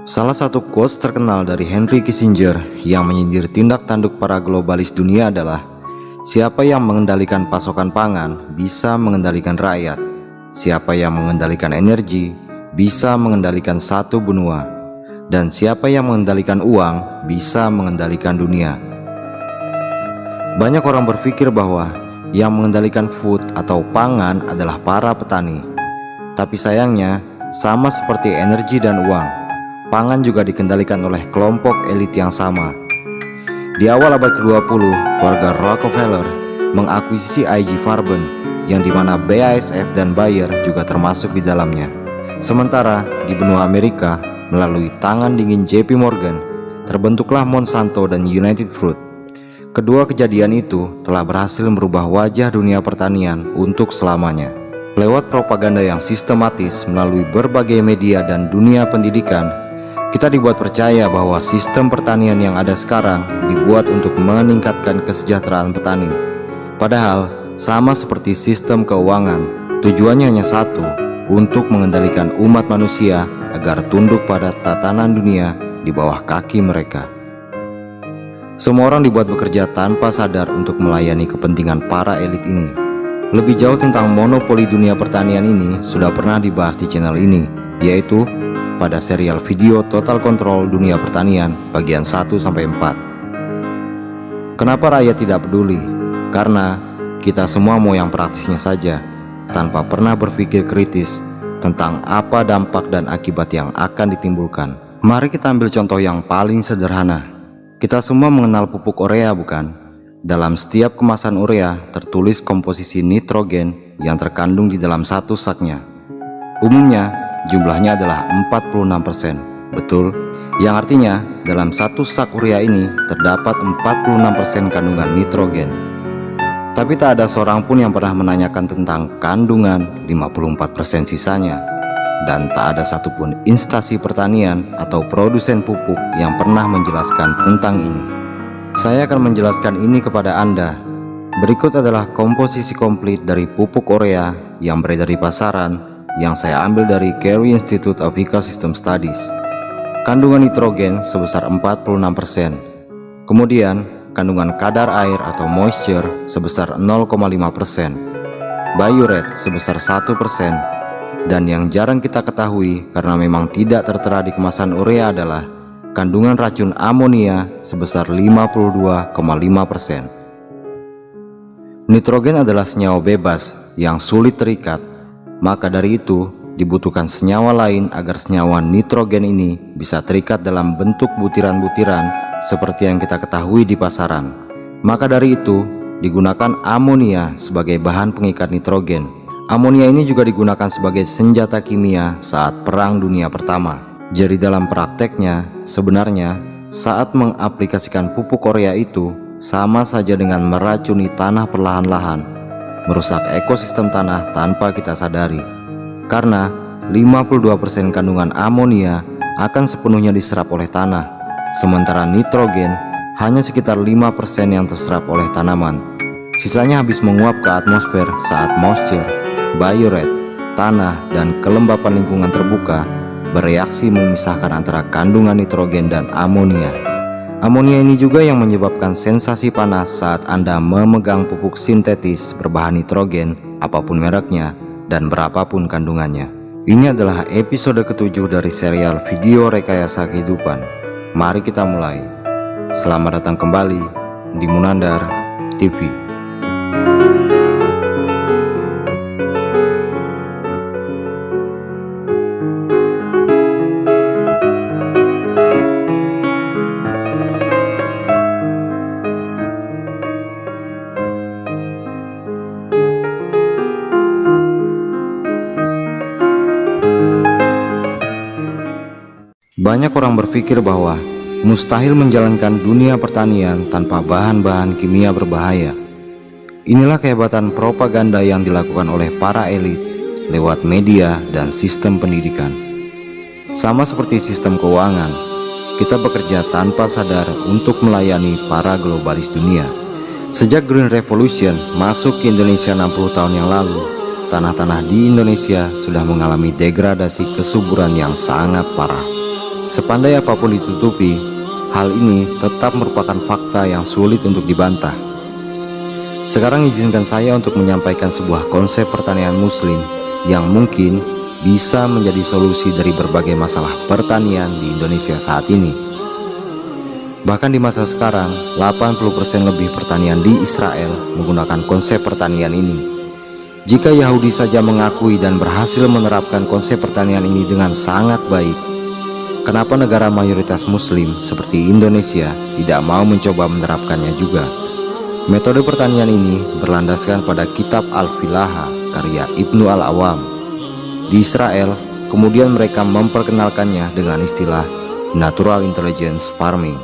Salah satu quotes terkenal dari Henry Kissinger yang menyindir tindak tanduk para globalis dunia adalah, "Siapa yang mengendalikan pasokan pangan bisa mengendalikan rakyat. Siapa yang mengendalikan energi bisa mengendalikan satu benua. Dan siapa yang mengendalikan uang bisa mengendalikan dunia." Banyak orang berpikir bahwa yang mengendalikan food atau pangan adalah para petani. Tapi sayangnya, sama seperti energi dan uang, pangan juga dikendalikan oleh kelompok elit yang sama. Di awal abad ke-20, keluarga Rockefeller mengakuisisi IG Farben, yang dimana BASF dan Bayer juga termasuk di dalamnya. Sementara di benua Amerika, melalui tangan dingin JP Morgan, terbentuklah Monsanto dan United Fruit. Kedua kejadian itu telah berhasil merubah wajah dunia pertanian untuk selamanya. Lewat propaganda yang sistematis melalui berbagai media dan dunia pendidikan, kita dibuat percaya bahwa sistem pertanian yang ada sekarang dibuat untuk meningkatkan kesejahteraan petani. Padahal, sama seperti sistem keuangan, tujuannya hanya satu, untuk mengendalikan umat manusia agar tunduk pada tatanan dunia di bawah kaki mereka. Semua orang dibuat bekerja tanpa sadar untuk melayani kepentingan para elit ini. Lebih jauh tentang monopoli dunia pertanian ini sudah pernah dibahas di channel ini, yaitu pada serial video Total Control Dunia Pertanian bagian 1-4. Kenapa rakyat tidak peduli? Karena kita semua mau yang praktisnya saja, tanpa pernah berpikir kritis tentang apa dampak dan akibat yang akan ditimbulkan. Mari kita ambil contoh yang paling sederhana. Kita semua mengenal pupuk urea, bukan? Dalam setiap kemasan urea tertulis komposisi nitrogen yang terkandung di dalam satu saknya. Umumnya jumlahnya adalah 46%, betul? Yang artinya dalam satu sak urea ini terdapat 46% kandungan nitrogen. Tapi tak ada seorang pun yang pernah menanyakan tentang kandungan 54% sisanya. Dan tak ada satupun instansi pertanian atau produsen pupuk yang pernah menjelaskan tentang ini. Saya akan menjelaskan ini kepada Anda. Berikut adalah komposisi komplit dari pupuk urea yang beredar di pasaran yang saya ambil dari Carey Institute of Ecosystem Studies. Kandungan nitrogen sebesar 46%. Kemudian kandungan kadar air atau moisture sebesar 0,5%. Biuret sebesar 1%. Dan yang jarang kita ketahui karena memang tidak tertera di kemasan urea adalah kandungan racun amonia sebesar 52,5%. Nitrogen adalah senyawa bebas yang sulit terikat, maka dari itu dibutuhkan senyawa lain agar senyawa nitrogen ini bisa terikat dalam bentuk butiran-butiran seperti yang kita ketahui di pasaran. Maka dari itu digunakan amonia sebagai bahan pengikat nitrogen. Amonia ini juga digunakan sebagai senjata kimia saat Perang Dunia Pertama. Jadi dalam prakteknya, sebenarnya saat mengaplikasikan pupuk urea itu sama saja dengan meracuni tanah perlahan-lahan, merusak ekosistem tanah tanpa kita sadari. Karena 52% kandungan amonia akan sepenuhnya diserap oleh tanah, sementara nitrogen hanya sekitar 5% yang terserap oleh tanaman. Sisanya habis menguap ke atmosfer saat moisture, biuret, tanah, dan kelembapan lingkungan terbuka bereaksi memisahkan antara kandungan nitrogen dan amonia. Amonia ini juga yang menyebabkan sensasi panas saat Anda memegang pupuk sintetis berbahan nitrogen, apapun mereknya dan berapapun kandungannya. Ini adalah episode ke-7 dari serial video rekayasa kehidupan. Mari kita mulai. Selamat datang kembali di Munandar TV. Banyak orang berpikir bahwa mustahil menjalankan dunia pertanian tanpa bahan-bahan kimia berbahaya. Inilah kehebatan propaganda yang dilakukan oleh para elit lewat media dan sistem pendidikan. Sama seperti sistem keuangan, kita bekerja tanpa sadar untuk melayani para globalis dunia. Sejak Green Revolution masuk ke Indonesia 60 tahun yang lalu, tanah-tanah di Indonesia sudah mengalami degradasi kesuburan yang sangat parah. Sepandai apapun ditutupi, hal ini tetap merupakan fakta yang sulit untuk dibantah. Sekarang izinkan saya untuk menyampaikan sebuah konsep pertanian muslim yang mungkin bisa menjadi solusi dari berbagai masalah pertanian di Indonesia saat ini. Bahkan di masa sekarang, 80% lebih pertanian di Israel menggunakan konsep pertanian ini. Jika Yahudi saja mengakui dan berhasil menerapkan konsep pertanian ini dengan sangat baik, kenapa negara mayoritas muslim seperti Indonesia tidak mau mencoba menerapkannya juga? Metode pertanian ini berlandaskan pada kitab Al-Filaha karya Ibnu Al-Awam. Di Israel, kemudian mereka memperkenalkannya dengan istilah Natural Intelligence Farming.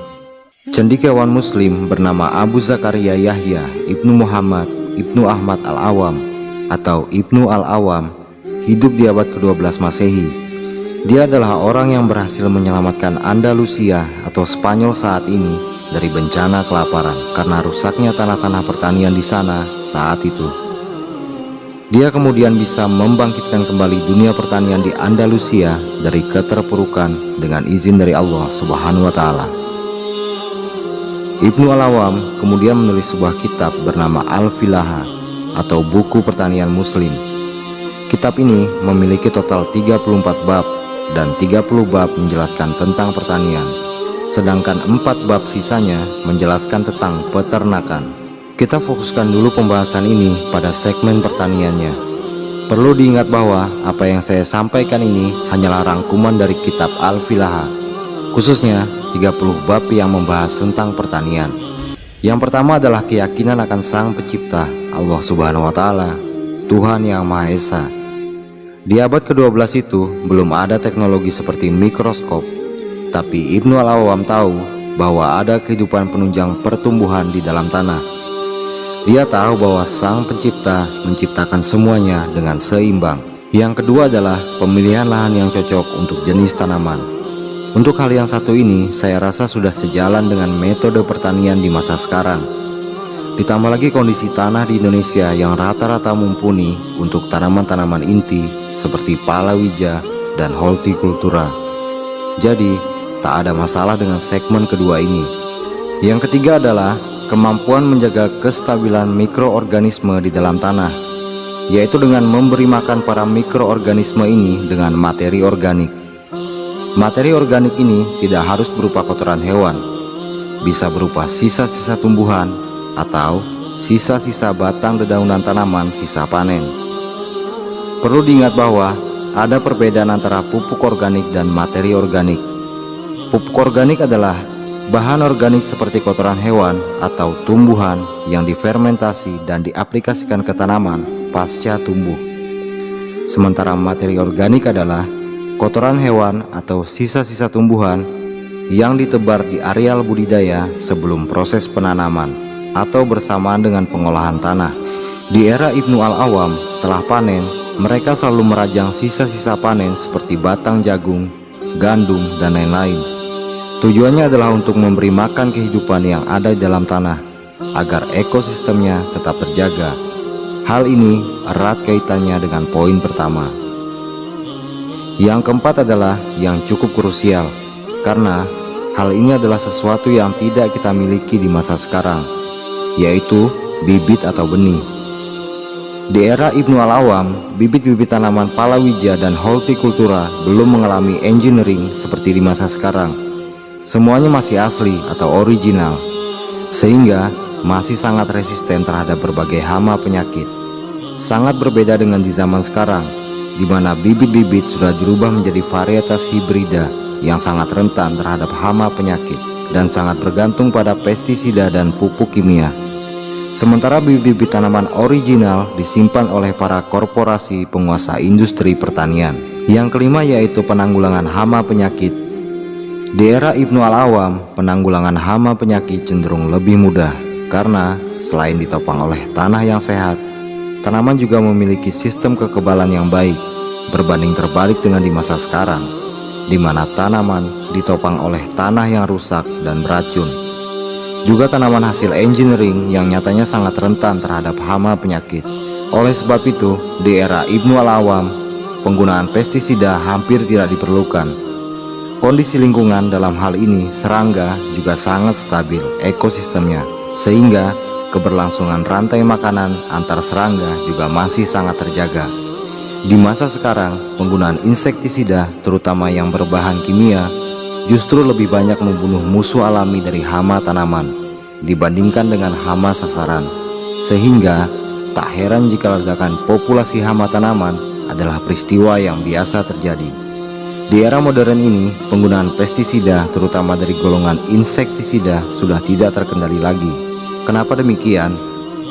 Cendekiawan muslim bernama Abu Zakaria Yahya Ibnu Muhammad Ibnu Ahmad Al-Awam atau Ibnu Al-Awam hidup di abad ke-12 Masehi. Dia adalah orang yang berhasil menyelamatkan Andalusia atau Spanyol saat ini dari bencana kelaparan karena rusaknya tanah-tanah pertanian di sana saat itu. Dia kemudian bisa membangkitkan kembali dunia pertanian di Andalusia dari keterpurukan dengan izin dari Allah Subhanahu wa Ta'ala. Ibnu Al-Awam kemudian menulis sebuah kitab bernama Al-Filaha atau buku pertanian muslim. Kitab ini memiliki total 34 bab dan 30 bab menjelaskan tentang pertanian, sedangkan 4 bab sisanya menjelaskan tentang peternakan. Kita fokuskan dulu pembahasan ini pada segmen pertaniannya. Perlu diingat bahwa apa yang saya sampaikan ini hanyalah rangkuman dari kitab Al-Filaha, khususnya 30 bab yang membahas tentang pertanian. Yang pertama adalah keyakinan akan Sang Pencipta, Allah Subhanahu wa Ta'ala, Tuhan yang Maha Esa. Di abad ke-12 itu belum ada teknologi seperti mikroskop, tapi Ibnu Al-Awam tahu bahwa ada kehidupan penunjang pertumbuhan di dalam tanah. Dia tahu bahwa Sang Pencipta menciptakan semuanya dengan seimbang. Yang kedua adalah pemilihan lahan yang cocok untuk jenis tanaman. Untuk hal yang satu ini, saya rasa sudah sejalan dengan metode pertanian di masa sekarang. Ditambah lagi kondisi tanah di Indonesia yang rata-rata mumpuni untuk tanaman-tanaman inti seperti palawija dan hortikultura. Jadi, tak ada masalah dengan segmen kedua ini. Yang ketiga adalah kemampuan menjaga kestabilan mikroorganisme di dalam tanah, yaitu dengan memberi makan para mikroorganisme ini dengan materi organik. Materi organik ini tidak harus berupa kotoran hewan, bisa berupa sisa-sisa tumbuhan atau sisa-sisa batang dedaunan tanaman sisa panen. Perlu diingat bahwa ada perbedaan antara pupuk organik dan materi organik. Pupuk organik adalah bahan organik seperti kotoran hewan atau tumbuhan yang difermentasi dan diaplikasikan ke tanaman pasca tumbuh. Sementara materi organik adalah kotoran hewan atau sisa-sisa tumbuhan yang ditebar di areal budidaya sebelum proses penanaman atau bersamaan dengan pengolahan tanah. Di era Ibnu Al-Awam, setelah panen, mereka selalu merajang sisa-sisa panen seperti batang jagung, gandum, dan lain-lain. Tujuannya adalah untuk memberi makan kehidupan yang ada di dalam tanah agar ekosistemnya tetap terjaga. Hal ini erat kaitannya dengan poin pertama. Yang keempat adalah yang cukup krusial, karena hal ini adalah sesuatu yang tidak kita miliki di masa sekarang, yaitu bibit atau benih. Di era Ibnu Al-Awam, bibit-bibit tanaman palawija dan hortikultura belum mengalami engineering seperti di masa sekarang. Semuanya masih asli atau original, sehingga masih sangat resisten terhadap berbagai hama penyakit. Sangat berbeda dengan di zaman sekarang, di mana bibit-bibit sudah dirubah menjadi varietas hibrida yang sangat rentan terhadap hama penyakit dan sangat bergantung pada pestisida dan pupuk kimia. Sementara bibit-bibit tanaman original disimpan oleh para korporasi penguasa industri pertanian. Yang kelima yaitu penanggulangan hama penyakit. Di era Ibnu Al-Awam, penanggulangan hama penyakit cenderung lebih mudah karena selain ditopang oleh tanah yang sehat, tanaman juga memiliki sistem kekebalan yang baik, berbanding terbalik dengan di masa sekarang, di mana tanaman ditopang oleh tanah yang rusak dan beracun. Juga tanaman hasil engineering yang nyatanya sangat rentan terhadap hama penyakit. Oleh sebab itu, di era Ibnu Al-Awam, penggunaan pestisida hampir tidak diperlukan. Kondisi lingkungan dalam hal ini serangga juga sangat stabil ekosistemnya, sehingga keberlangsungan rantai makanan antar serangga juga masih sangat terjaga. Di masa sekarang, penggunaan insektisida terutama yang berbahan kimia justru lebih banyak membunuh musuh alami dari hama tanaman dibandingkan dengan hama sasaran, sehingga tak heran jika ledakan populasi hama tanaman adalah peristiwa yang biasa terjadi. Di era modern ini, penggunaan pestisida terutama dari golongan insektisida sudah tidak terkendali lagi. Kenapa demikian?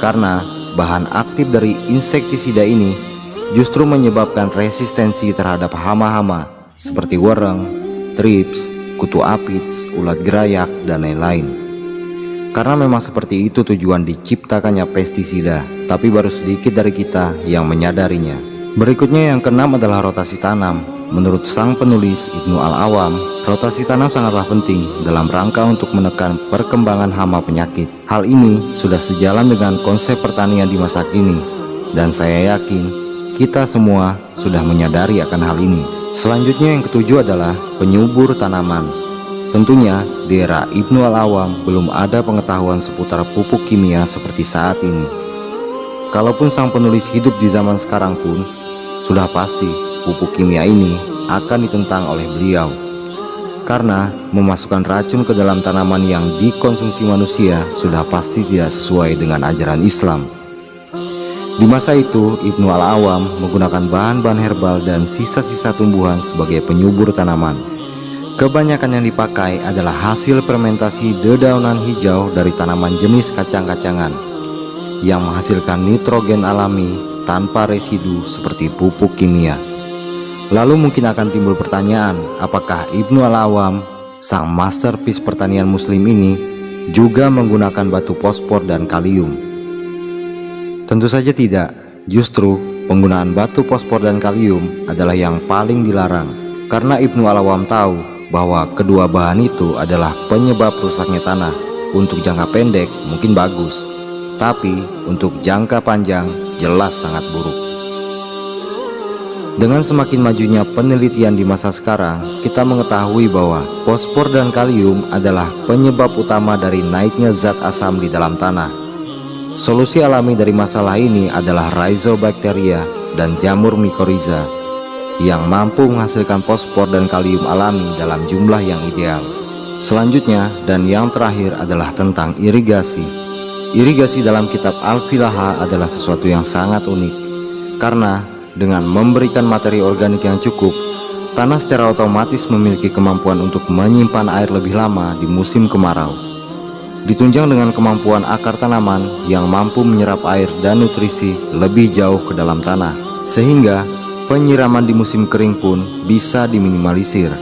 Karena bahan aktif dari insektisida ini justru menyebabkan resistensi terhadap hama-hama seperti wereng, trips, kutu apits, ulat gerayak, dan lain-lain. Karena memang seperti itu tujuan diciptakannya pestisida, tapi baru sedikit dari kita yang menyadarinya. Berikutnya yang keenam adalah rotasi tanam. Menurut sang penulis Ibnu Al-Awam, rotasi tanam sangatlah penting dalam rangka untuk menekan perkembangan hama penyakit. Hal ini sudah sejalan dengan konsep pertanian di masa kini, dan saya yakin kita semua sudah menyadari akan hal ini. Selanjutnya yang ketujuh adalah penyubur tanaman. Tentunya di era Ibnu Al-Awam belum ada pengetahuan seputar pupuk kimia seperti saat ini. Kalaupun sang penulis hidup di zaman sekarang pun, sudah pasti pupuk kimia ini akan ditentang oleh beliau, karena memasukkan racun ke dalam tanaman yang dikonsumsi manusia sudah pasti tidak sesuai dengan ajaran Islam. Di masa itu, Ibnu Al-Awam menggunakan bahan-bahan herbal dan sisa-sisa tumbuhan sebagai penyubur tanaman. Kebanyakan yang dipakai adalah hasil fermentasi dedaunan hijau dari tanaman jenis kacang-kacangan yang menghasilkan nitrogen alami tanpa residu seperti pupuk kimia. Lalu mungkin akan timbul pertanyaan, apakah Ibnu Al-Awam, sang masterpiece pertanian muslim ini, juga menggunakan batu fosfor dan kalium? Tentu saja tidak. Justru penggunaan batu fosfor dan kalium adalah yang paling dilarang, karena Ibnu Al-Awam tahu bahwa kedua bahan itu adalah penyebab rusaknya tanah. Untuk jangka pendek mungkin bagus, tapi untuk jangka panjang jelas sangat buruk. Dengan semakin majunya penelitian di masa sekarang, kita mengetahui bahwa fosfor dan kalium adalah penyebab utama dari naiknya zat asam di dalam tanah. Solusi alami dari masalah ini adalah rhizobacteria dan jamur mycorrhiza yang mampu menghasilkan fosfor dan kalium alami dalam jumlah yang ideal. Selanjutnya dan yang terakhir adalah tentang irigasi. Irigasi dalam kitab Al-Filaha adalah sesuatu yang sangat unik, karena dengan memberikan materi organik yang cukup, tanah secara otomatis memiliki kemampuan untuk menyimpan air lebih lama di musim kemarau. Ditunjang dengan kemampuan akar tanaman yang mampu menyerap air dan nutrisi lebih jauh ke dalam tanah, sehingga penyiraman di musim kering pun bisa diminimalisir.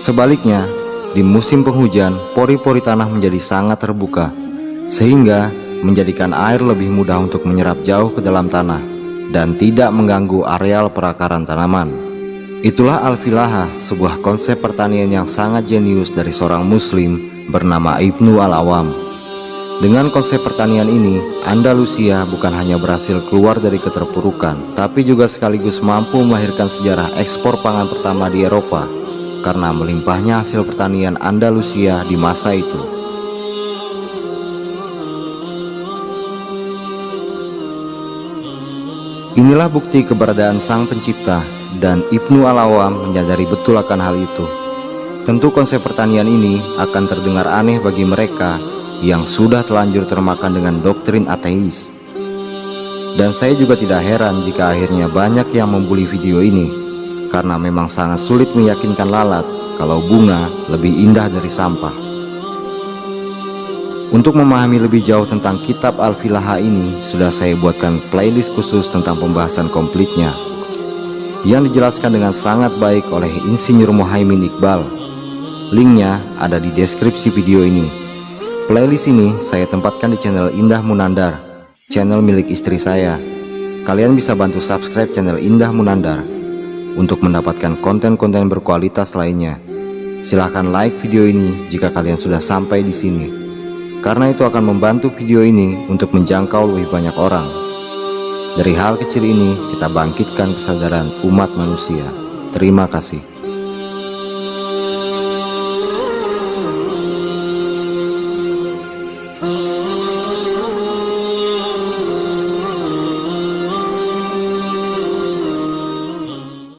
Sebaliknya, di musim penghujan, pori-pori tanah menjadi sangat terbuka, sehingga menjadikan air lebih mudah untuk menyerap jauh ke dalam tanah dan tidak mengganggu areal perakaran tanaman. Itulah Al-Filaha, sebuah konsep pertanian yang sangat jenius dari seorang muslim bernama Ibnu Al-Awam. Dengan konsep pertanian ini, Andalusia bukan hanya berhasil keluar dari keterpurukan, tapi juga sekaligus mampu melahirkan sejarah ekspor pangan pertama di Eropa karena melimpahnya hasil pertanian Andalusia di masa itu. Inilah bukti keberadaan sang pencipta, dan Ibnu Al-Awam menyadari betul akan hal itu. Tentu konsep pertanian ini akan terdengar aneh bagi mereka yang sudah terlanjur termakan dengan doktrin ateis. Dan saya juga tidak heran jika akhirnya banyak yang membuli video ini, karena memang sangat sulit meyakinkan lalat kalau bunga lebih indah dari sampah. Untuk memahami lebih jauh tentang kitab Al-Filaha ini, sudah saya buatkan playlist khusus tentang pembahasan komplitnya, yang dijelaskan dengan sangat baik oleh Insinyur Muhaimin Iqbal. Linknya ada di deskripsi video ini. Playlist ini saya tempatkan di channel Indah Munandar, channel milik istri saya. Kalian bisa bantu subscribe channel Indah Munandar untuk mendapatkan konten-konten berkualitas lainnya. Silahkan like video ini jika kalian sudah sampai di sini, karena itu akan membantu video ini untuk menjangkau lebih banyak orang. Dari hal kecil ini kita bangkitkan kesadaran umat manusia. Terima kasih.